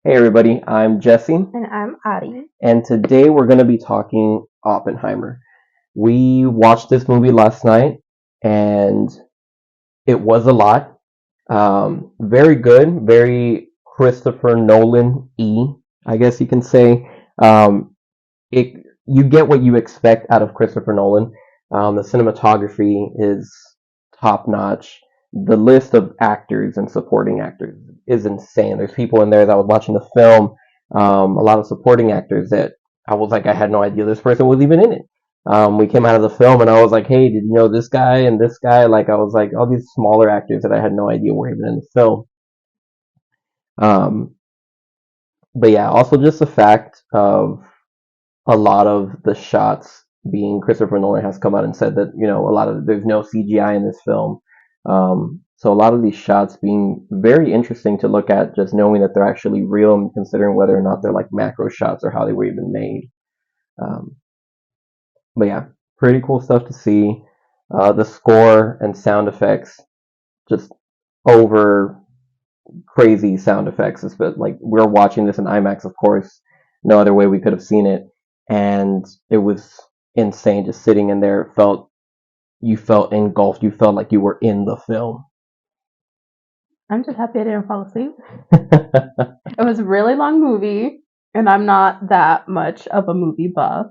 Hey everybody, I'm Jesse, And I'm Adi. and today we're going to be talking Oppenheimer. We watched this movie last night, and it was a lot. Very good, very Christopher Nolan-y, I guess you can say. Um, it You get what you expect out of Christopher Nolan. The cinematography is top notch. The list of actors and supporting actors is insane. There's people in there that was watching the film, a lot of supporting actors that I was like, I had no idea this person was even in it. We came out of the film and I was like, hey, did you know this guy and this guy? Like, I was like, all these smaller actors that I had no idea were even in the film. Um, but yeah, also just the fact of a lot of the shots being Christopher Nolan has come out and said that a lot of there's no CGI in this film. So a lot of these shots being very interesting to look at, just knowing that they're actually real and considering whether or not they're like macro shots or how they were even made. Um, but yeah, pretty cool stuff to see. The score and sound effects, just over crazy sound effects. But like we're watching this in IMAX, of course. No other way we could have seen it, and it was insane. Just sitting in there, you felt engulfed. You felt like you were in the film. I'm just happy I didn't fall asleep. It was a really long movie, and I'm not that much of a movie buff,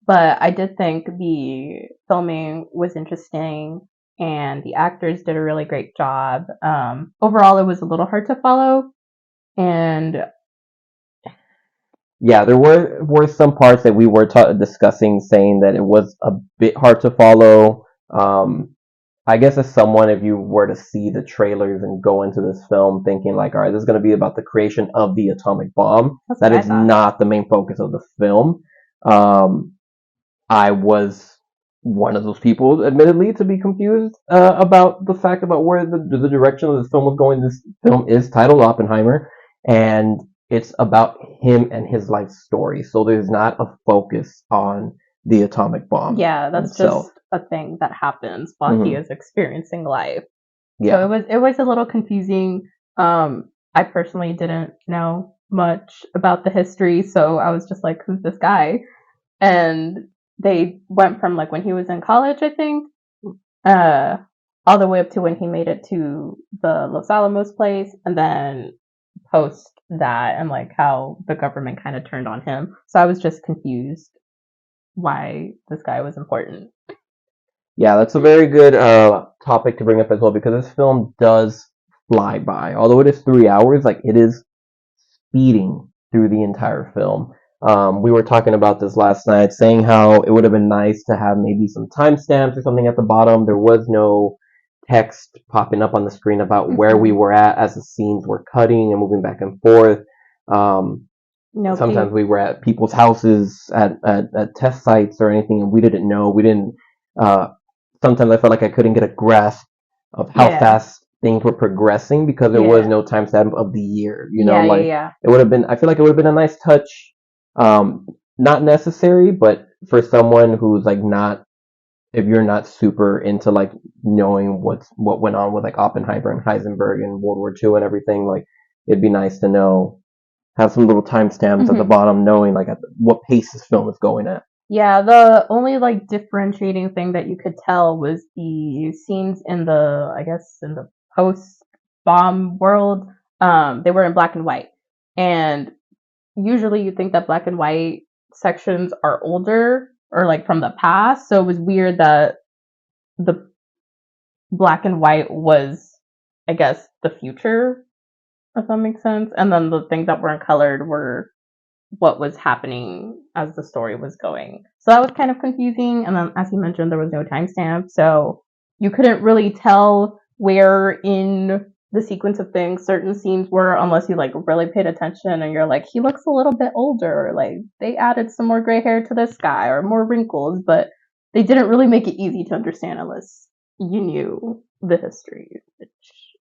but I did think the filming was interesting and the actors did a really great job. Overall, it was a little hard to follow, and Yeah, there were some parts that we were discussing, saying that it was a bit hard to follow. I guess as someone, if you were to see the trailers and go into this film thinking like, all right, this is going to be about the creation of the atomic bomb, that's that what I is thought. not the main focus of the film. Um, I was one of those people, admittedly, to be confused about the fact about where the direction of the film was going. This film is titled Oppenheimer, and it's about him and his life story. So there's not a focus on the atomic bomb Yeah, that's itself. just a thing that happens while he Hmm. is experiencing life. So Yeah. it was a little confusing. I personally didn't know much about the history, so I was just like, "Who's this guy?" And they went from like when he was in college, I think, uh, all the way up to when he made it to the Los Alamos place, and then post that and like how the government kind of turned on him. So I was just confused why this guy was important. Yeah, that's a very good topic to bring up as well because this film does fly by. Although it is 3 hours, like it is speeding through the entire film. We were talking about this last night, saying how it would have been nice to have maybe some timestamps or something at the bottom. There was no text popping up on the screen about where we Mhm. were at as the scenes were cutting and moving back and forth. Um, No, Sometimes we were at people's houses at test sites or anything, and we didn't know. We didn't. Uh, Sometimes I felt like I couldn't get a grasp of how yeah, fast things were progressing because there was yeah, no timestamp of the year. yeah, yeah, Like yeah. it would have been. I feel like it would have been a nice touch. Not necessary, but for someone who's like not, if you're not super into like knowing what went on with like Oppenheimer and Heisenberg and World War II and everything, like it'd be nice to know, have some little timestamps at the Hmm. bottom, knowing like at what pace this film is going at. Yeah, the only like differentiating thing that you could tell was the scenes in the, I guess, in the post bomb world. They were in black and white. And usually you think that black and white sections are older or like from the past. So it was weird that the black and white was, I guess, the future, if that makes sense. And then the things that weren't colored were what was happening as the story was going. So that was kind of confusing. And then, as you mentioned, there was no timestamp. So you couldn't really tell where in the sequence of things certain scenes were unless you like really paid attention and you're like, he looks a little bit older. Like they added some more gray hair to this guy or more wrinkles, but they didn't really make it easy to understand unless you knew the history, which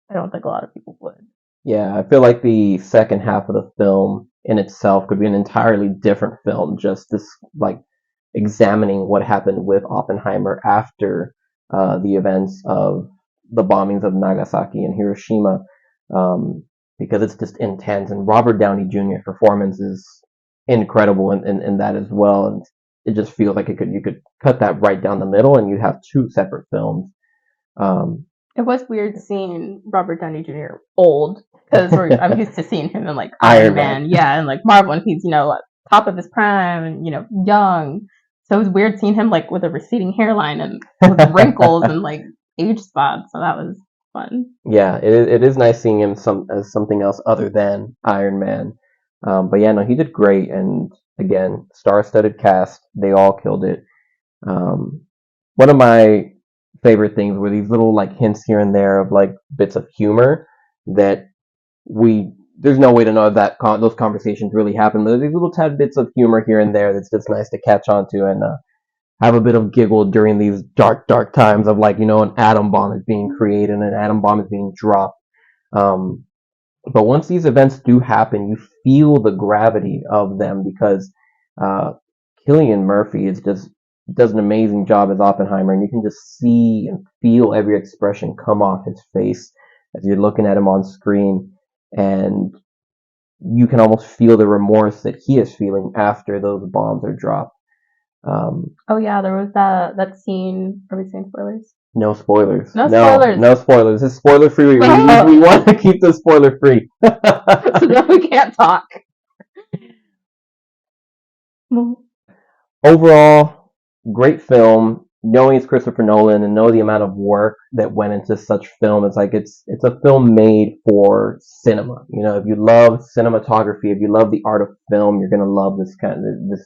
I don't think a lot of people would. Yeah, I feel like the second half of the film in itself could be an entirely different film. Just this like examining what happened with Oppenheimer after the events of the bombings of Nagasaki and Hiroshima. Um, because it's just intense. And Robert Downey Jr.'s performance is incredible in that as well. And it just feels like you could cut that right down the middle, and you have two separate films. Um, It was weird seeing Robert Downey Jr. old because I'm used to seeing him in like Iron Iron Man. Man, yeah, and like Marvel, and he's at top of his prime and young. So it was weird seeing him like with a receding hairline and with wrinkles and like age spots. So that was fun. Yeah, it is nice seeing him as something else other than Iron Man. But yeah, no, he did great, and again, star-studded cast. They all killed it. Um, One of my favorite things were these little like hints here and there of like bits of humor that we there's no way to know that those conversations really happen, but there's these little tad bits of humor here and there that's just nice to catch on to and have a bit of giggle during these dark times of like an atom bomb is being created and an atom bomb is being dropped. Um, but once these events do happen, you feel the gravity of them because uh, Cillian Murphy is just does an amazing job as Oppenheimer, and you can just see and feel every expression come off his face as you're looking at him on screen, and you can almost feel the remorse that he is feeling after those bombs are dropped. Oh yeah, there was that scene. Are we saying spoilers? No spoilers. No spoilers. No spoilers. It's spoiler free. We want to keep this spoiler free. So then we can't talk. Overall, great film. Knowing it's Christopher Nolan and know the amount of work that went into such film, it's like it's a film made for cinema. If you love cinematography, if you love the art of film, you're gonna love this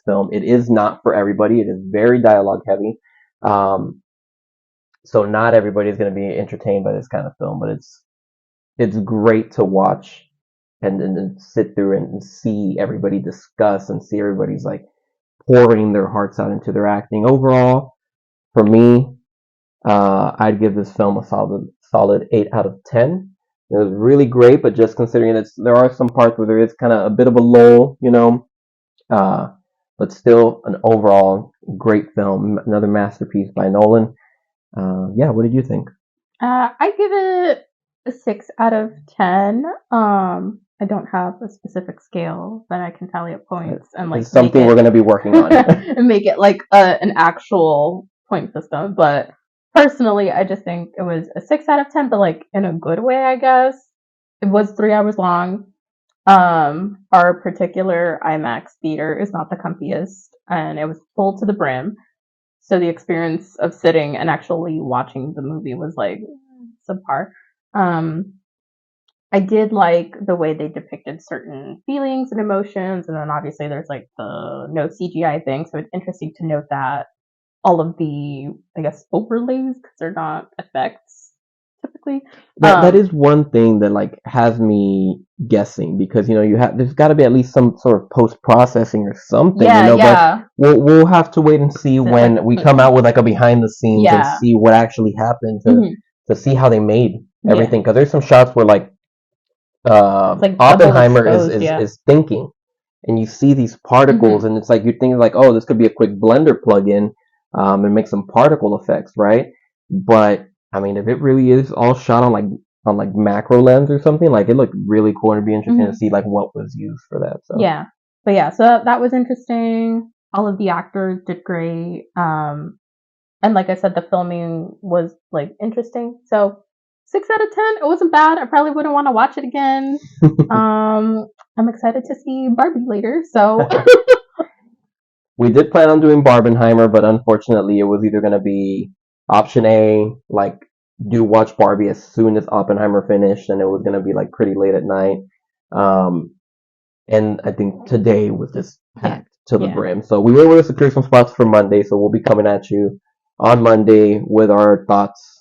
film. It is not for everybody. It is very dialogue heavy. So not everybody is going to be entertained by this kind of film, but it's great to watch and sit through and see everybody discuss and see everybody's like pouring their hearts out into their acting. Overall, for me, I'd give this film a solid 8 out of 10. It was really great, but just considering there are some parts where there is kind of a bit of a lull, but still an overall great film, another masterpiece by Nolan. Yeah, what did you think? I give it a 6 out of 10. I don't have a specific scale that I can tally up points and like it's something we're going to be working on and make it like an actual point system. But personally, I just think it was a 6 out of 10, but like in a good way, I guess. It was 3 hours long. Our particular IMAX theater is not the comfiest, and it was full to the brim. So the experience of sitting and actually watching the movie was like subpar. I did like the way they depicted certain feelings and emotions, and then obviously there's like the no CGI thing, so it's interesting to note that all of the, I guess, overlays, because they're not effects typically. That is one thing that like has me guessing because there's got to be at least some sort of post processing or something. Yeah. But we'll have to wait and see when we come out with like a behind the scenes and see what actually happened to see how they made everything. Because there's some shots where like like Oppenheimer exposed, is thinking, and you see these particles, and it's like you're thinking like, oh, this could be a quick Blender plug-in, and make some particle effects, right? But I mean, if it really is all shot on like macro lens or something, like it looked really cool, and it'd be interesting to see like what was used for that. So yeah, but yeah, so that was interesting. All of the actors did great, and like I said, the filming was like interesting. So 6 out of 10. It wasn't bad. I probably wouldn't want to watch it again. I'm excited to see Barbie later. So we did plan on doing Barbenheimer, but unfortunately, it was either going to be option A, like watch Barbie as soon as Oppenheimer finished, and it was going to be like pretty late at night. And I think today was just packed to the brim. So we were able to secure some spots for Monday, so we'll be coming at you on Monday with our thoughts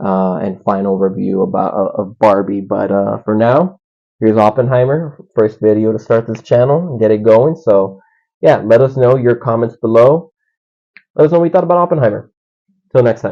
and final review of Barbie. But for now, here's Oppenheimer, first video to start this channel and get it going. So yeah, let us know your comments below. Let us know what you thought about Oppenheimer. Till next time.